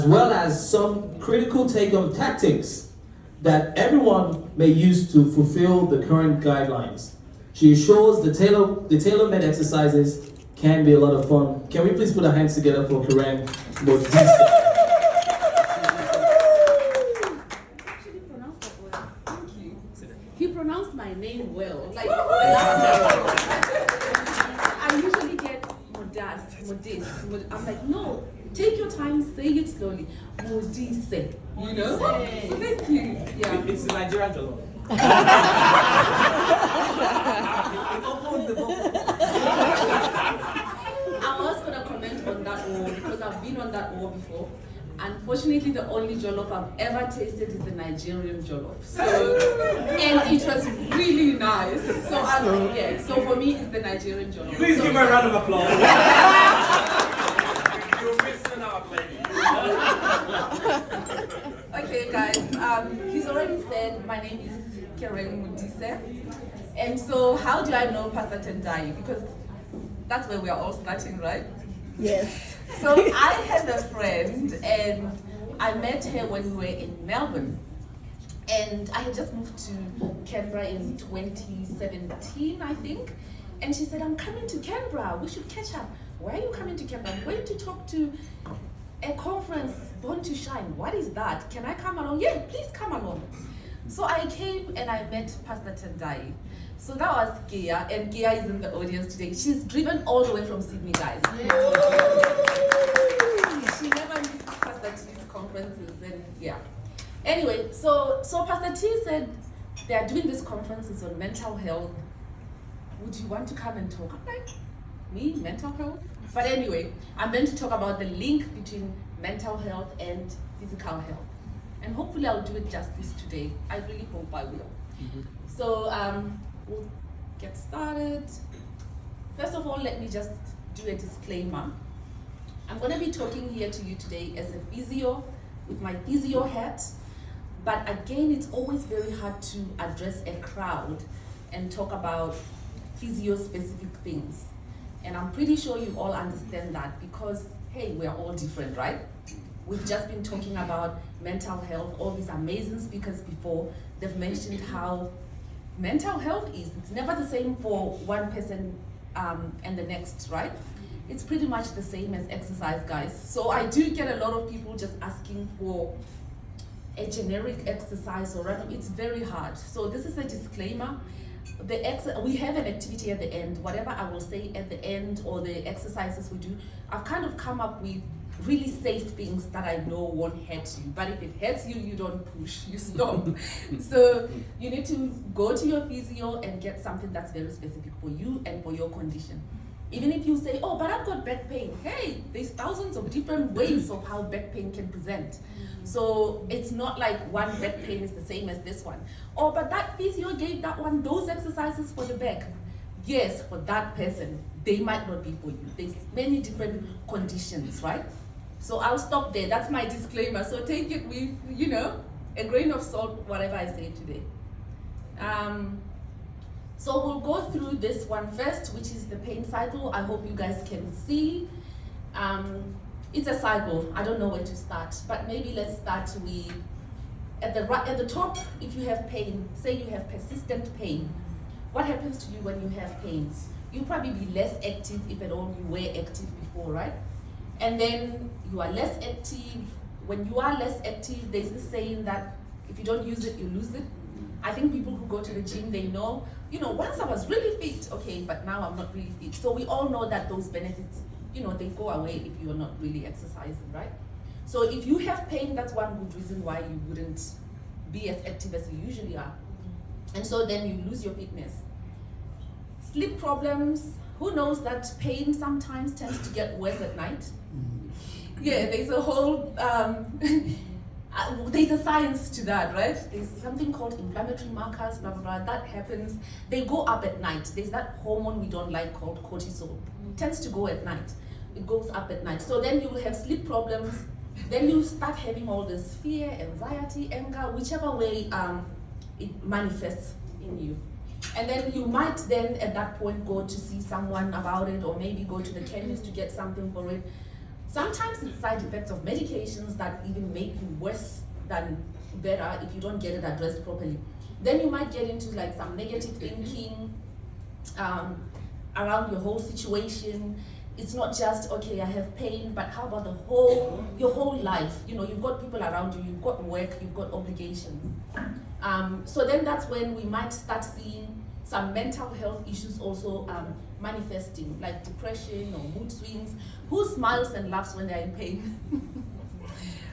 as well as some critical take-home tactics that everyone may use to fulfill the current guidelines. She assures the tailor-made exercises can be a lot of fun. Can we please put our hands together for Karen Modise? He pronounced my name well. Like, I usually get Modise. I'm like, no, take your time, say it slowly. Modise. You know? So thank you. Yeah. It's the Nigerian jollof. I was going to comment on that war because I've been on that war before. Unfortunately, the only jollof I've ever tasted is the Nigerian jollof. So, and it was really nice. So, so for me, it's the Nigerian jollof. Please give her a round of applause. You're missing out, lady. Okay, guys, he's already said my name is Karen Modise. And so, how do I know Pastor Tendai? Because that's where we are all starting, right? Yes. So I had a friend and I met her when we were in Melbourne. And I had just moved to Canberra in 2017, I think. And she said, I'm coming to Canberra, we should catch up. Why are you coming to Canberra? I'm going to talk to a conference, Born to Shine. What is that? Can I come along? Yeah, please come along. So I came and I met Pastor Tendai. So that was Gia, and Gia is in the audience today. She's driven all the way from Sydney, guys. Yeah. She never missed Pastor T's conferences, and yeah. Anyway, so Pastor T said they are doing these conferences on mental health. Would you want to come and talk? I'm like, me, mental health? But anyway, I'm going to talk about the link between mental health and physical health. And hopefully I'll do it justice today. I really hope I will. So we'll get started. First of all, let me just do a disclaimer. I'm going to be talking here to you today as a physio with my physio hat. But again, it's always very hard to address a crowd and talk about physio-specific things. And I'm pretty sure you all understand that because, hey, we're all different, right? We've just been talking about mental health, all these amazing speakers before. They've mentioned how mental health is. It's never the same for one person and the next, right? It's pretty much the same as exercise, guys. So I do get a lot of people just asking for a generic exercise or random. It's very hard. So this is a disclaimer. We have an activity at the end. Whatever I will say at the end or the exercises we do, I've kind of come up with really safe things that I know won't hurt you. But if it hurts you, you don't push, you stop. So you need to go to your physio and get something that's very specific for you and for your condition. Even if you say, oh, but I've got back pain. Hey, there's thousands of different ways of how back pain can present. So it's not like one back pain is the same as this one. Oh, but that physio gave that one those exercises for the back. Yes, for that person, they might not be for you. There's many different conditions, right? So I'll stop there. That's my disclaimer. So take it with, a grain of salt, whatever I say today. So we'll go through this one first, which is the pain cycle. I hope you guys can see. It's a cycle. I don't know where to start, but maybe let's start with at the top. If you have pain, say you have persistent pain, what happens to you when you have pains? You'll probably be less active, if at all you were active before, right? And then you are less active. When you are less active, there's this saying that if you don't use it, you lose it. I think people who go to the gym, they know, once I was really fit, okay, but now I'm not really fit. So we all know that those benefits, they go away if you're not really exercising, right? So if you have pain, that's one good reason why you wouldn't be as active as you usually are. And so then you lose your fitness. Sleep problems, who knows that pain sometimes tends to get worse at night? Yeah, there's a whole, there's a science to that, right? There's something called inflammatory markers, blah, blah, blah, that happens. They go up at night. There's that hormone we don't like called cortisol. It tends to go at night. It goes up at night. So then you will have sleep problems. Then you start having all this fear, anxiety, anger, whichever way it manifests in you. And then you might then at that point go to see someone about it, or maybe go to the chemist to get something for it. Sometimes it's side effects of medications that even make you worse than better if you don't get it addressed properly. Then you might get into like some negative thinking around your whole situation. It's not just, okay, I have pain, but how about your whole life? You know, you've got people around you, you've got work, you've got obligations. So then that's when we might start seeing some mental health issues also manifesting, like depression or mood swings. Who smiles and laughs when they're in pain?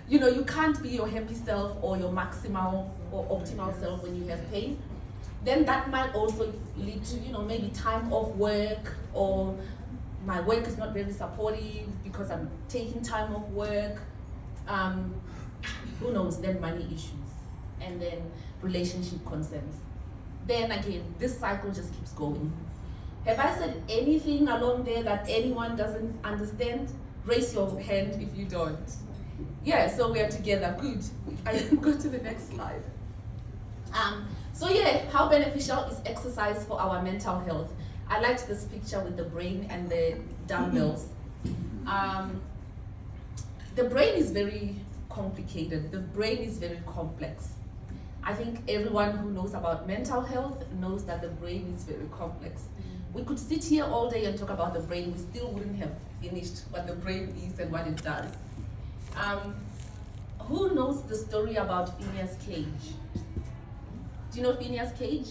You know, you can't be your happy self or your maximal or optimal self when you have pain. Then that might also lead to, you know, maybe time off work, or my work is not very supportive because I'm taking time off work. Who knows, then money issues, and then relationship concerns. Then again, this cycle just keeps going. Have I said anything along there that anyone doesn't understand? Raise your hand if you don't. Yeah, so we are together, good. I go to the next slide. So yeah, how beneficial is exercise for our mental health? I liked this picture with the brain and the dumbbells. The brain is very complicated. The brain is very complex. I think everyone who knows about mental health knows that the brain is very complex. We could sit here all day and talk about the brain, we still wouldn't have finished what the brain is and what it does. Who knows the story about Phineas Cage? Do you know Phineas Cage?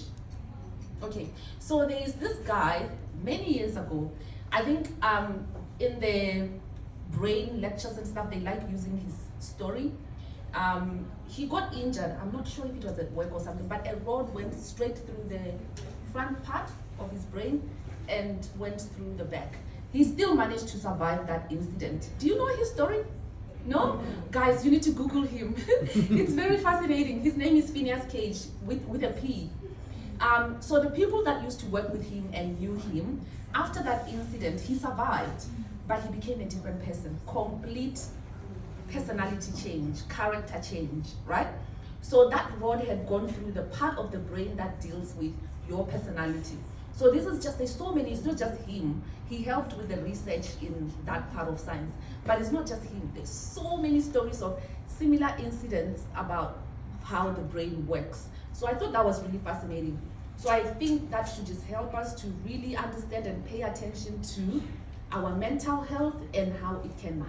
Okay, so there is this guy many years ago. I think in the brain lectures and stuff, they like using his story. He got injured. I'm not sure if it was at work or something, but a rod went straight through the front part of his brain and went through the back. He still managed to survive that incident. Do you know his story? No? Guys, you need to Google him. It's very fascinating. His name is Phineas Cage with a P. So the people that used to work with him and knew him, after that incident, he survived, but he became a different person. Complete personality change, character change, right? So that rod had gone through the part of the brain that deals with your personality. So this is just, there's so many, it's not just him. He helped with the research in that part of science, but it's not just him. There's so many stories of similar incidents about how the brain works. So I thought that was really fascinating. So I think that should just help us to really understand and pay attention to our mental health and how it can,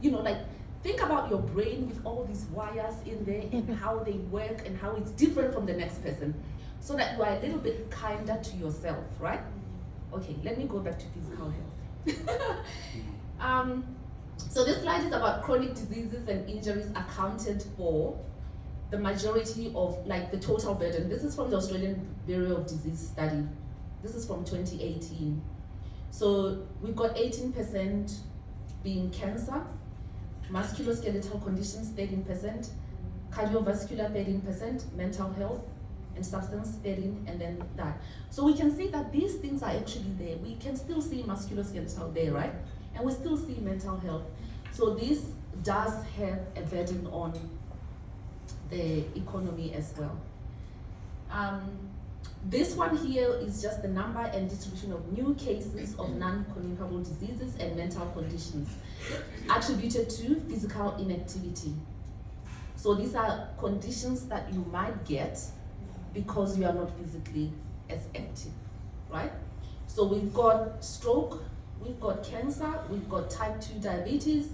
you know, like, think about your brain with all these wires in there and how they work and how it's different from the next person, so that you are a little bit kinder to yourself, right? Okay, let me go back to physical health. So this slide is about chronic diseases and injuries accounted for the majority of, like, the total burden. This is from the Australian Bureau of Disease study. This is from 2018. So we've got 18% being cancer, musculoskeletal conditions 13%, cardiovascular 13%, mental health and substance 13%, and then that. So we can see that these things are actually there. We can still see musculoskeletal there, right? And we still see mental health. So this does have a burden on the economy as well. This one here is just the number and distribution of new cases of non-communicable diseases and mental conditions attributed to physical inactivity. So these are conditions that you might get because you are not physically as active, right? So we've got stroke, we've got cancer, we've got type 2 diabetes,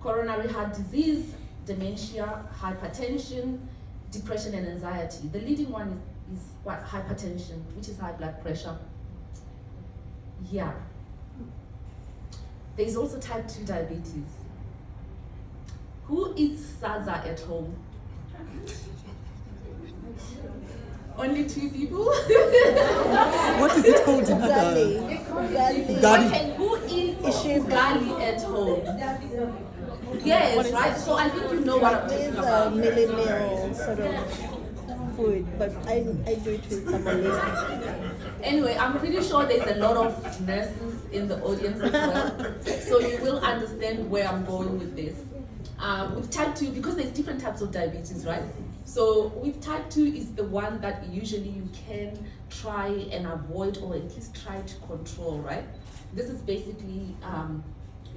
coronary heart disease, dementia, hypertension, depression and anxiety. The leading one is what? Hypertension, which is high blood pressure. Yeah. There's also type 2 diabetes. Who eats Saza at home? Only 2 people? What is it called in other? Gali. Okay, who eats ugali at home? Yes, right? So I think you know what I'm talking about. Millie meal sort of food, but I do it with someone else. Anyway, I'm pretty sure there's a lot of nurses in the audience as well, so you will understand where I'm going with this. With type 2, because there's different types of diabetes, right? So with type 2 is the one that usually you can try and avoid, or at least try to control, right? This is basically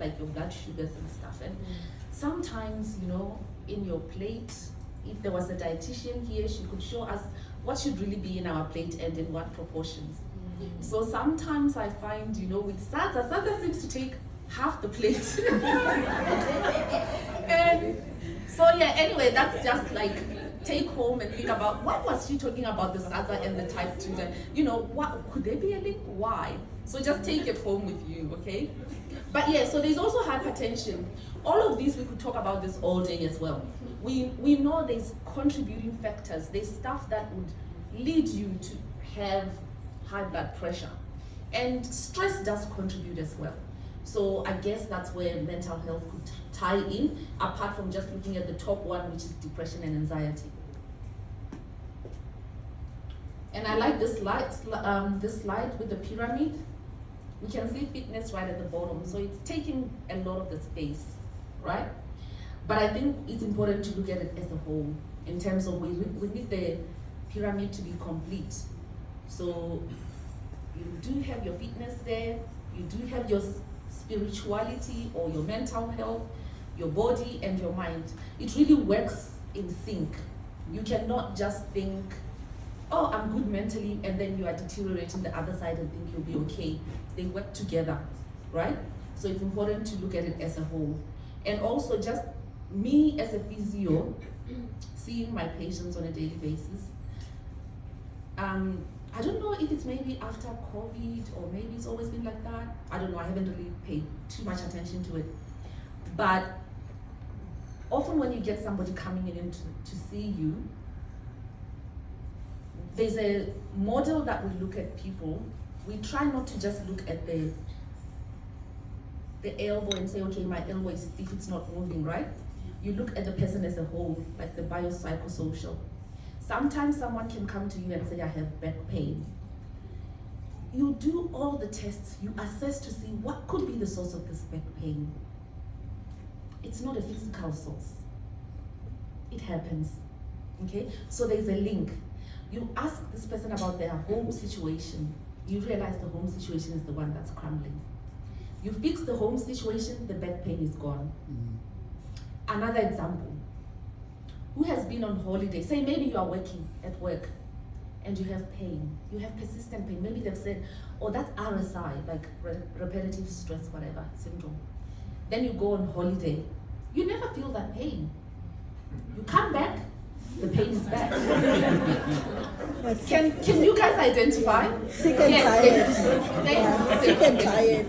like your blood sugars and stuff. And sometimes, you know, in your plate, if there was a dietitian here, she could show us what should really be in our plate and in what proportions. So sometimes I find, you know, with Sadza seems to take half the plate. And so yeah, anyway, that's just like take home and think about what was she talking about, the Sadza and the type 2. You know, what could there be a link? Why? So just take it home with you, okay? But yeah, so there's also hypertension. All of these, we could talk about this all day as well. We know there's contributing factors. There's stuff that would lead you to have high blood pressure. And stress does contribute as well. So I guess that's where mental health could tie in, apart from just looking at the top one, which is depression and anxiety. And I like this slide with the pyramid. We can see fitness right at the bottom, so it's taking a lot of the space, right? But I think it's important to look at it as a whole, in terms of we need the pyramid to be complete. So you do have your fitness there, you do have your spirituality or your mental health, your body and your mind. It really works in sync. You cannot just think, oh, I'm good mentally, and then you are deteriorating the other side and think you'll be okay. They work together, right? So it's important to look at it as a whole. And also just me as a physio, seeing my patients on a daily basis. I don't know if it's maybe after COVID or maybe it's always been like that. I don't know, I haven't really paid too much attention to it. But often when you get somebody coming in to see you, there's a model that we look at people. We try not to just look at the elbow and say, okay, my elbow is stiff, it's not moving, right? You look at the person as a whole, like the biopsychosocial. Sometimes someone can come to you and say, I have back pain. You do all the tests, you assess to see what could be the source of this back pain. It's not a physical source. It happens, okay? So there's a link. You ask this person about their home situation. You realize the home situation is the one that's crumbling. You fix the home situation, the back pain is gone. Another example. Who has been on holiday? Say maybe you are working at work and you have pain. You have persistent pain. Maybe they've said, oh, that's RSI, like repetitive stress, whatever, syndrome. Then you go on holiday. You never feel that pain. You come back, the pain is back. Can you guys identify? Sick and tired. Sick and tired.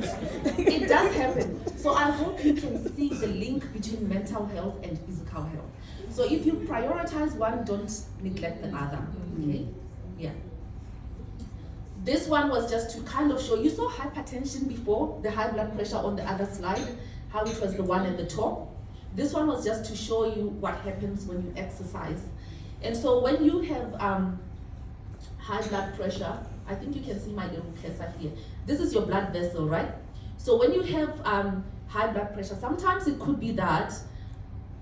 It does happen. So I hope you can see the link between mental health and physical health. So if you prioritize one, don't neglect the other, okay? Yeah. This one was just to kind of show, you saw hypertension before, the high blood pressure on the other slide, how it was the one at the top. This one was just to show you what happens when you exercise. And so when you have high blood pressure, I think you can see my little cursor here. This is your blood vessel, right? So when you have high blood pressure, sometimes it could be that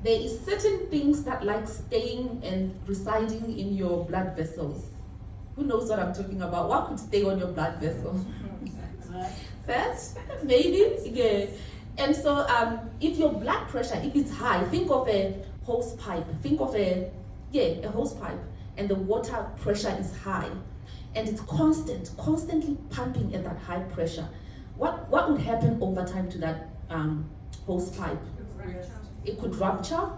there is certain things that like staying and residing in your blood vessels. Who knows what I'm talking about? What could stay on your blood vessel? Fat? Maybe? Yeah. And so if your blood pressure, if it's high, think of a hose pipe. Think of a hose pipe, and the water pressure is high. And it's constantly pumping at that high pressure. What would happen over time to that hose pipe? It could rupture,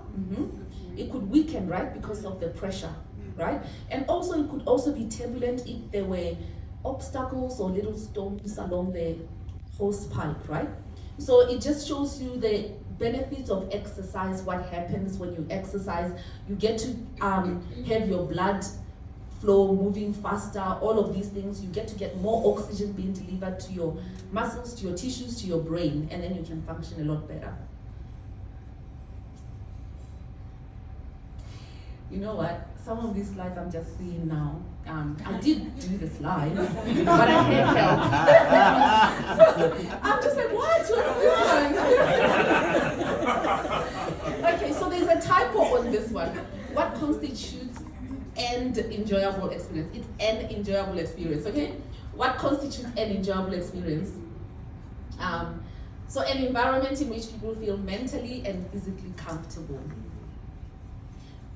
it could weaken, right, because of the pressure, right? And also it could also be turbulent if there were obstacles or little stones along the hose pipe, right? So it just shows you the benefits of exercise, what happens when you exercise. You get to have your blood flow moving faster, all of these things. You get more oxygen being delivered to your muscles, to your tissues, to your brain, and then you can function a lot better. You know what? Some of these slides I'm just seeing now. I did do the slides, but I had help. So I'm just like, what? What's this one? Okay, so there's a typo on this one. What constitutes an enjoyable experience? It's an enjoyable experience, okay? What constitutes an enjoyable experience? So an environment in which people feel mentally and physically comfortable.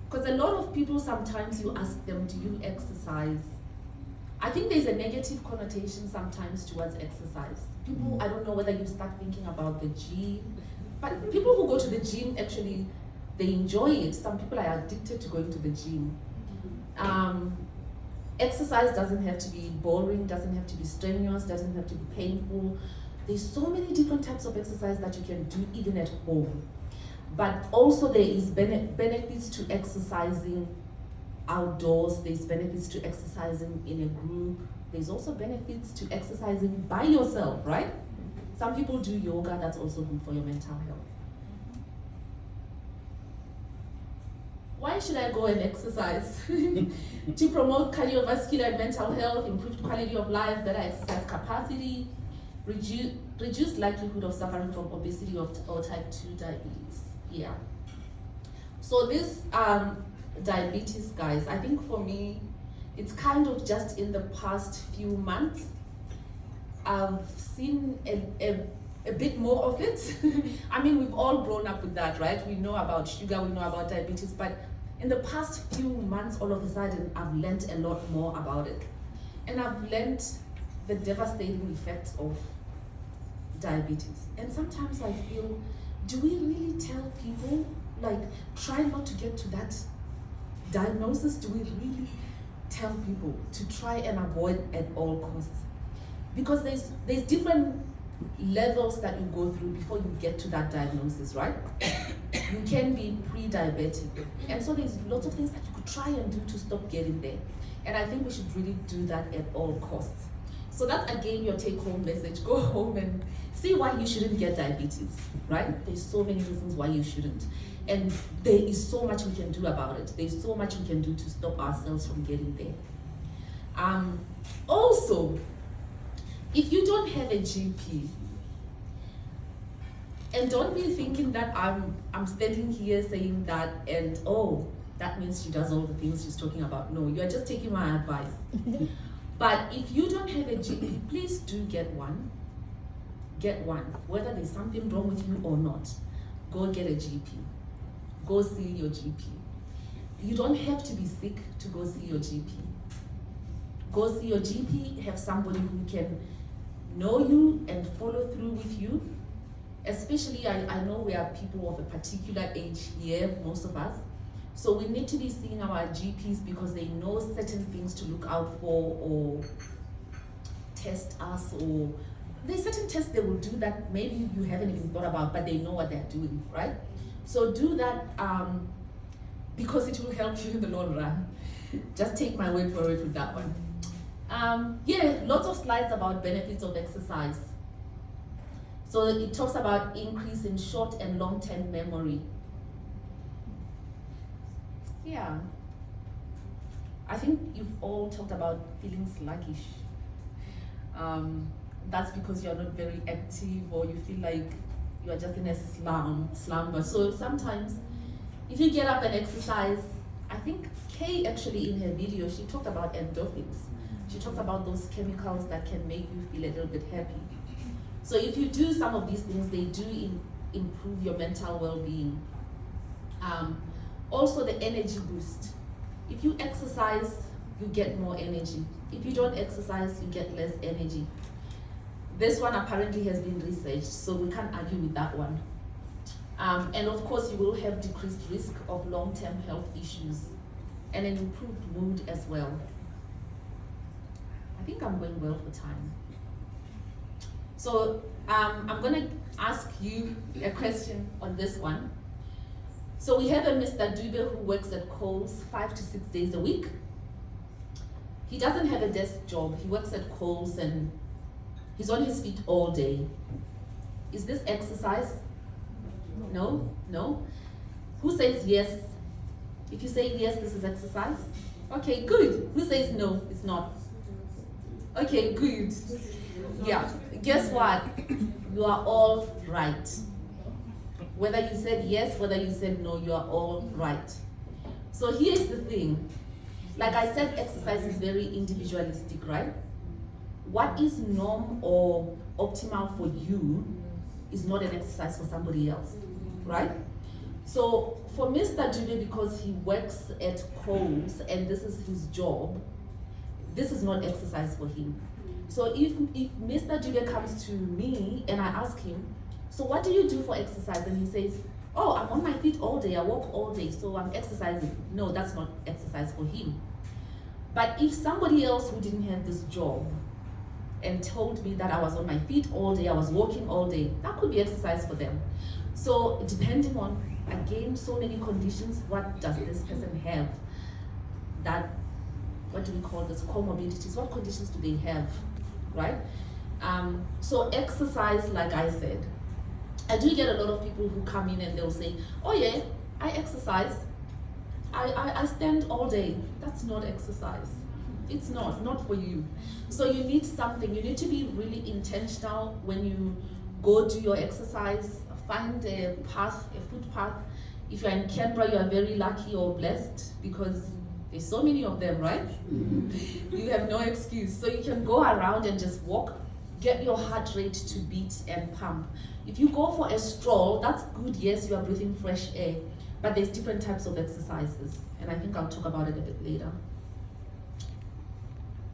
Because a lot of people, sometimes you ask them, do you exercise? I think there's a negative connotation sometimes towards exercise. People, I don't know whether you start thinking about the gym, but people who go to the gym, actually, they enjoy it. Some people are addicted to going to the gym. Exercise doesn't have to be boring, doesn't have to be strenuous, doesn't have to be painful. There's so many different types of exercise that you can do even at home. But also there is benefits to exercising outdoors, there's benefits to exercising in a group, there's also benefits to exercising by yourself, right? Some people do yoga, that's also good for your mental health. Why should I go and exercise? To promote cardiovascular and mental health, improved quality of life, better exercise capacity, reduce likelihood of suffering from obesity or type 2 diabetes. Yeah. So this diabetes, guys, I think for me, it's kind of just in the past few months, I've seen a bit more of it. I mean, we've all grown up with that, right? We know about sugar, we know about diabetes, but in the past few months, all of a sudden, I've learned a lot more about it. And I've learned the devastating effects of diabetes. And sometimes I feel, do we really tell people, like, try not to get to that diagnosis? Do we really tell people to try and avoid at all costs? Because there's different levels that you go through before you get to that diagnosis, right? You can be pre-diabetic. And so there's lots of things that you could try and do to stop getting there. And I think we should really do that at all costs. So that's again your take-home message. Go home and see why you shouldn't get diabetes, right? There's so many reasons why you shouldn't. And there is so much we can do about it. There's so much we can do to stop ourselves from getting there. Also, if you don't have a GP, and don't be thinking that I'm standing here saying that and oh, that means she does all the things she's talking about. No, you're just taking my advice. But if you don't have a GP, please do get one. Get one. Whether there's something wrong with you or not, go get a GP. Go see your GP. You don't have to be sick to go see your GP. Go see your GP, have somebody who can know you and follow through with you. Especially, I know we are people of a particular age here, most of us. So we need to be seeing our GPs because they know certain things to look out for or test us, or there's certain tests they will do that maybe you haven't even thought about, but they know what they're doing, right? So do that because it will help you in the long run. Just take my word for it with that one. Yeah, lots of slides about benefits of exercise. So it talks about increase in short and long-term memory. Yeah. I think you've all talked about feeling sluggish. That's because you're not very active or you feel like you are just in a slumber. So sometimes if you get up and exercise, I think Kay actually in her video, she talked about endorphins. She talks about those chemicals that can make you feel a little bit happy. So if you do some of these things, they do improve your mental well-being. Also the energy boost. If you exercise, you get more energy. If you don't exercise, you get less energy. This one apparently has been researched, so we can't argue with that one. And of course, you will have decreased risk of long-term health issues and an improved mood as well. I think I'm going well for time. So I'm gonna ask you a question on this one. So we have a Mr. Dube who works at Coles 5 to 6 days a week. He doesn't have a desk job. He works at Coles and he's on his feet all day. Is this exercise? No? No? Who says yes? If you say yes, this is exercise. Okay, good. Who says no, it's not? Okay, good. Yeah, guess what? You are all right. Whether you said yes, whether you said no, you are all right. So here's the thing. Like I said, exercise is very individualistic, right? What is norm or optimal for you is not an exercise for somebody else, right? So for Mr. Dube, because he works at Coles and this is his job, this is not exercise for him. So if Mr. Dube comes to me and I ask him, so what do you do for exercise? And he says, oh, I'm on my feet all day, I walk all day, so I'm exercising. No, that's not exercise for him. But if somebody else who didn't have this job and told me that I was on my feet all day, I was walking all day, that could be exercise for them. So depending on, again, so many conditions, what does this person have? That, what do we call this, comorbidities, what conditions do they have, right? So exercise, like I said, I do get a lot of people who come in and they'll say, oh yeah, I exercise, I stand all day. That's not exercise. It's not for you. So you need something, you need to be really intentional when you go do your exercise. Find a path, a footpath. If you're in Canberra, you are very lucky or blessed because there's so many of them, right? You have no excuse. So you can go around and just walk, get your heart rate to beat and pump. If you go for a stroll, that's good, yes, you are breathing fresh air, but there's different types of exercises, and I think I'll talk about it a bit later.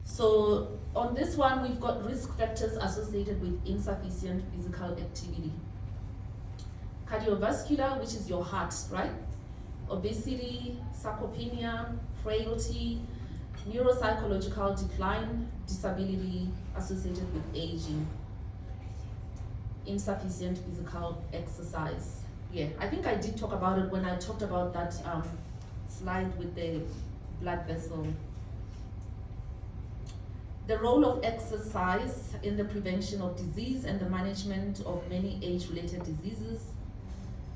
So on this one, we've got risk factors associated with insufficient physical activity. Cardiovascular, which is your heart, right? Obesity, sarcopenia, frailty, neuropsychological decline, disability associated with aging, insufficient physical exercise. Yeah, I think I did talk about it when I talked about that slide with the blood vessel. The role of exercise in the prevention of disease and the management of many age-related diseases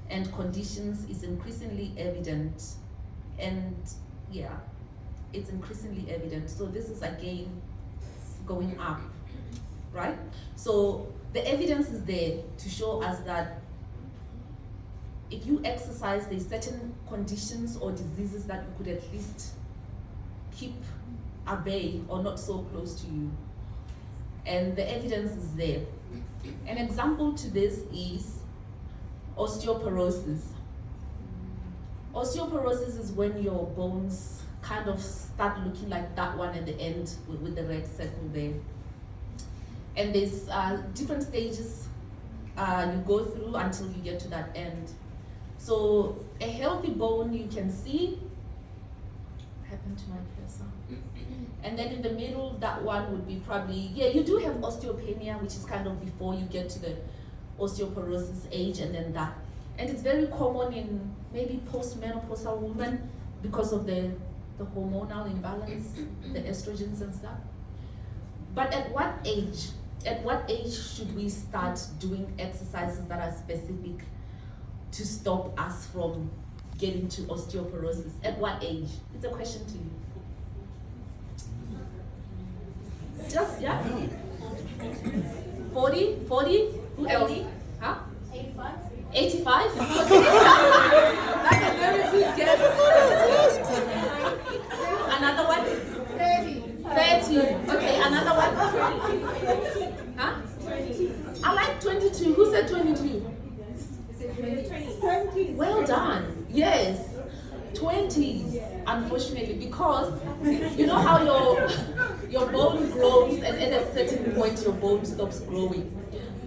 and conditions is increasingly evident. And yeah, it's increasingly evident. So this is again going up, right? So the evidence is there to show us that if you exercise, there's certain conditions or diseases that you could at least keep at bay or not so close to you. And the evidence is there. An example to this is osteoporosis. Osteoporosis is when your bones kind of start looking like that one at the end with the red circle there. And there's different stages you go through until you get to that end. So a healthy bone, you can see, happened to my cursor. And then in the middle, that one would be probably, yeah, you do have osteopenia, which is kind of before you get to the osteoporosis age, and then that. And it's very common in maybe postmenopausal women because of the hormonal imbalance, the estrogens and stuff. But at what age should we start doing exercises that are specific to stop us from getting to osteoporosis? At what age? It's a question to you. Just, yeah? 40? Who else? 80? Huh? 85? 85? That's a very good guess. Another one? 30. Okay, another one? Huh? I like 22. Who said 22? 20. Well done. Yes. 20s, unfortunately, because you know how your bone grows and at a certain point your bone stops growing.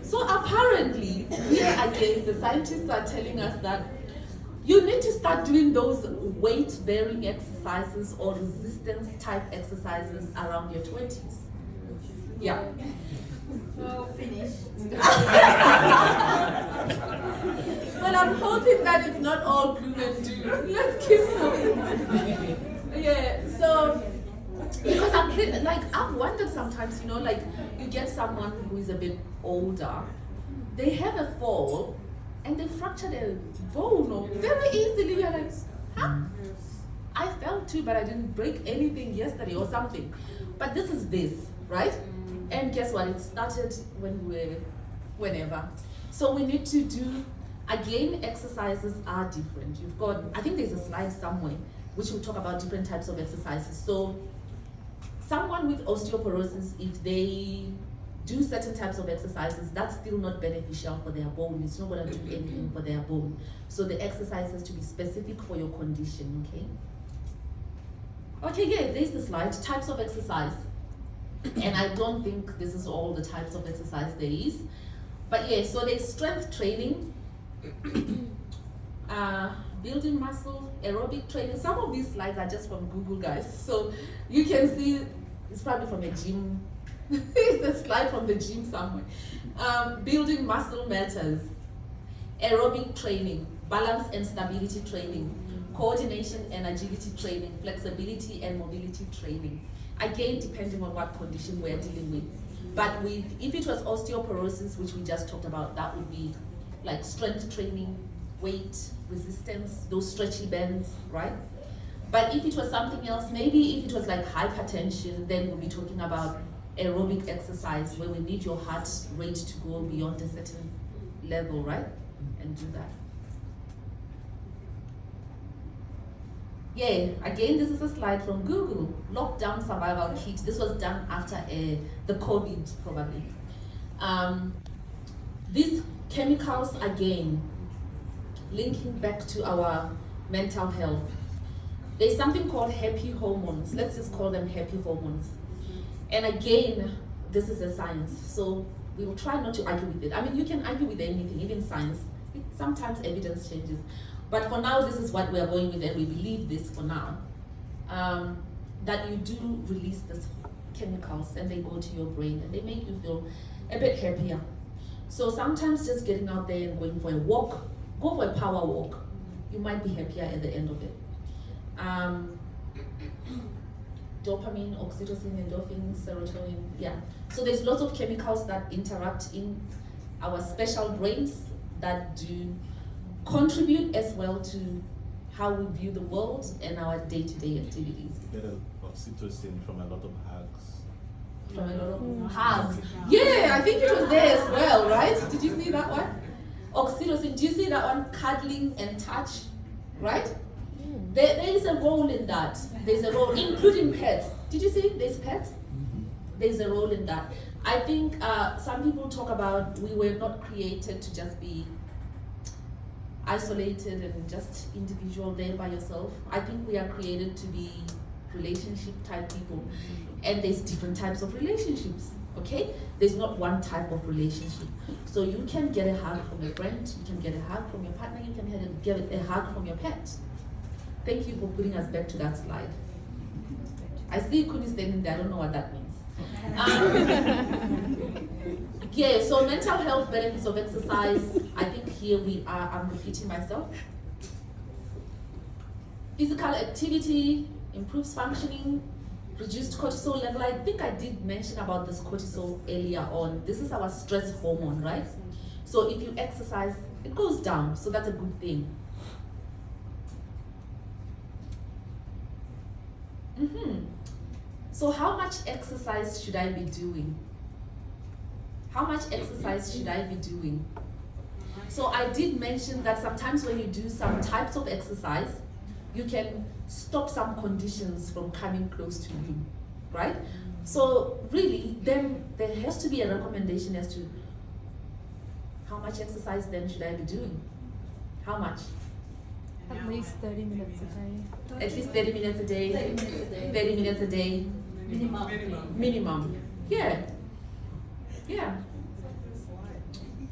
So apparently, here again, the scientists are telling us that you need to start doing those weight-bearing exercises or resistance-type exercises around your 20s. Yeah. So finished. Well, I'm hoping that it's not all gloom and doom. Let's keep moving. Yeah, so, because I've wondered sometimes, you know, like you get someone who is a bit older, they have a fall and they fractured a bone very easily. You're like, huh? I fell too, but I didn't break anything yesterday or something. But this is this, right? And guess what? It started whenever. So we need to do, again, exercises are different. You've got, I think there's a slide somewhere which will talk about different types of exercises. So someone with osteoporosis, if they do certain types of exercises, that's still not beneficial for their bone. It's not going to do anything for their bone. So the exercise has to be specific for your condition, okay? Okay, yeah, there's the slide, types of exercise. And I don't think this is all the types of exercise there is. But yeah, so there's strength training, building muscle, aerobic training. Some of these slides are just from Google, guys. So you can see it's probably from a gym. It's a slide from the gym somewhere. Building muscle matters. Aerobic training, balance and stability training, coordination and agility training, flexibility and mobility training. Again, depending on what condition we're dealing with. But if it was osteoporosis, which we just talked about, that would be like strength training, weight, resistance, those stretchy bends, right? But if it was something else, maybe if it was like hypertension, then we'll be talking about aerobic exercise where we need your heart rate to go beyond a certain level, right? And do that. Yeah, again, this is a slide from Google. Lockdown survival kit. This was done after the COVID, probably. These chemicals, again, linking back to our mental health. There's something called happy hormones. Let's just call them happy hormones. And again, this is a science, so we will try not to argue with it. I mean, you can argue with anything, even science. Sometimes evidence changes. But for now, this is what we are going with, and we believe this for now, that you do release these chemicals and they go to your brain and they make you feel a bit happier. So sometimes just getting out there and going for a walk, go for a power walk, you might be happier at the end of it. Dopamine, oxytocin, endorphins, serotonin, yeah. So there's lots of chemicals that interact in our special brains that do contribute as well to how we view the world and our day-to-day activities. You get oxytocin from a lot of hugs. From a lot of hugs. Yeah, I think it was there as well, right? Did you see that one? Oxytocin, do you see that one? Cuddling and touch, right? There is a role in that. There's a role, including pets. Did you see there's pets? There's a role in that. I think some people talk about we were not created to just be isolated and just individual there by yourself. I think we are created to be relationship type people. And there's different types of relationships, okay? There's not one type of relationship. So you can get a hug from a friend, you can get a hug from your partner, you can get a hug from your pet. Thank you for putting us back to that slide. I see Kuni standing there, I don't know what that means. Yeah, so mental health benefits of exercise. I think here I'm repeating myself. Physical activity improves functioning, reduced cortisol level. I think I did mention about this cortisol earlier on. This is our stress hormone, right? So if you exercise, it goes down, so that's a good thing. So how much exercise should I be doing? How much exercise should I be doing? So I did mention that sometimes when you do some types of exercise, you can stop some conditions from coming close to you, right? So really, then there has to be a recommendation as to how much exercise then should I be doing? How much? At least 30 minutes a day. At least 30 minutes a day. 30 minutes a day. Minimum. Yeah. Yeah.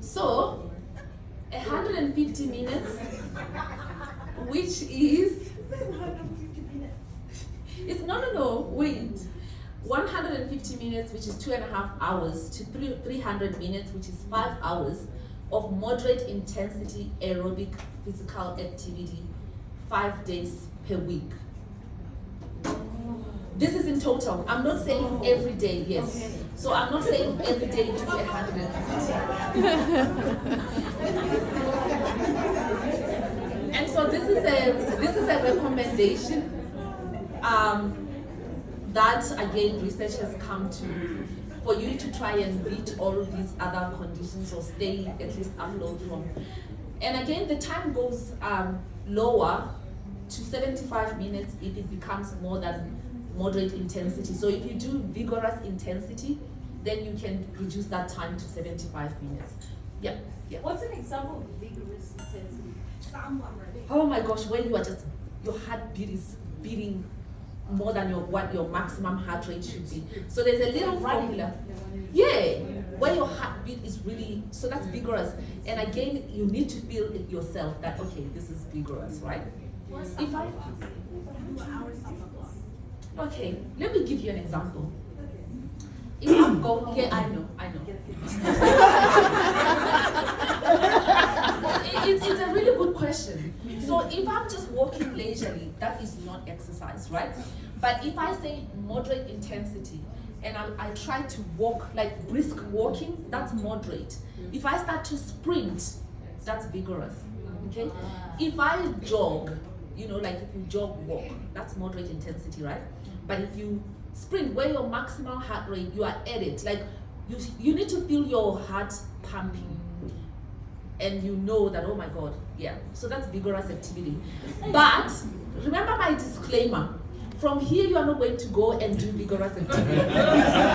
So, 150 minutes, which is, it's no, wait. 150 minutes, which is 2.5 hours, to 300 minutes, which is 5 hours of moderate intensity aerobic physical activity, 5 days per week. This is in total. I'm not saying every day, yes. Okay. So I'm not saying every day to be 150. And so this is a recommendation that again research has come to for you to try and beat all of these other conditions or stay at least afloat from. And again, the time goes lower to 75 minutes if it becomes more than moderate intensity. So if you do vigorous intensity, then you can reduce that time to 75 minutes. Yeah, yeah. What's an example of vigorous intensity? Oh my gosh, where you are just, your heartbeat is beating more than what your maximum heart rate should be. So there's a little formula. Yeah, where your heartbeat is really, so that's vigorous. And again, you need to feel it yourself that, okay, this is vigorous, right? If I, okay, let me give you an example. If I'm going, yeah, I know. It's a really good question. So if I'm just walking leisurely, that is not exercise, right? But if I say moderate intensity, and I try to walk, like brisk walking, that's moderate. If I start to sprint, that's vigorous, okay? If I jog, you know, like if you jog, walk, that's moderate intensity, right? But if you sprint, where your maximum heart rate, you are at it, like you need to feel your heart pumping. And you know that, oh my God, yeah. So that's vigorous activity. But remember my disclaimer. From here, you are not going to go and do vigorous activity.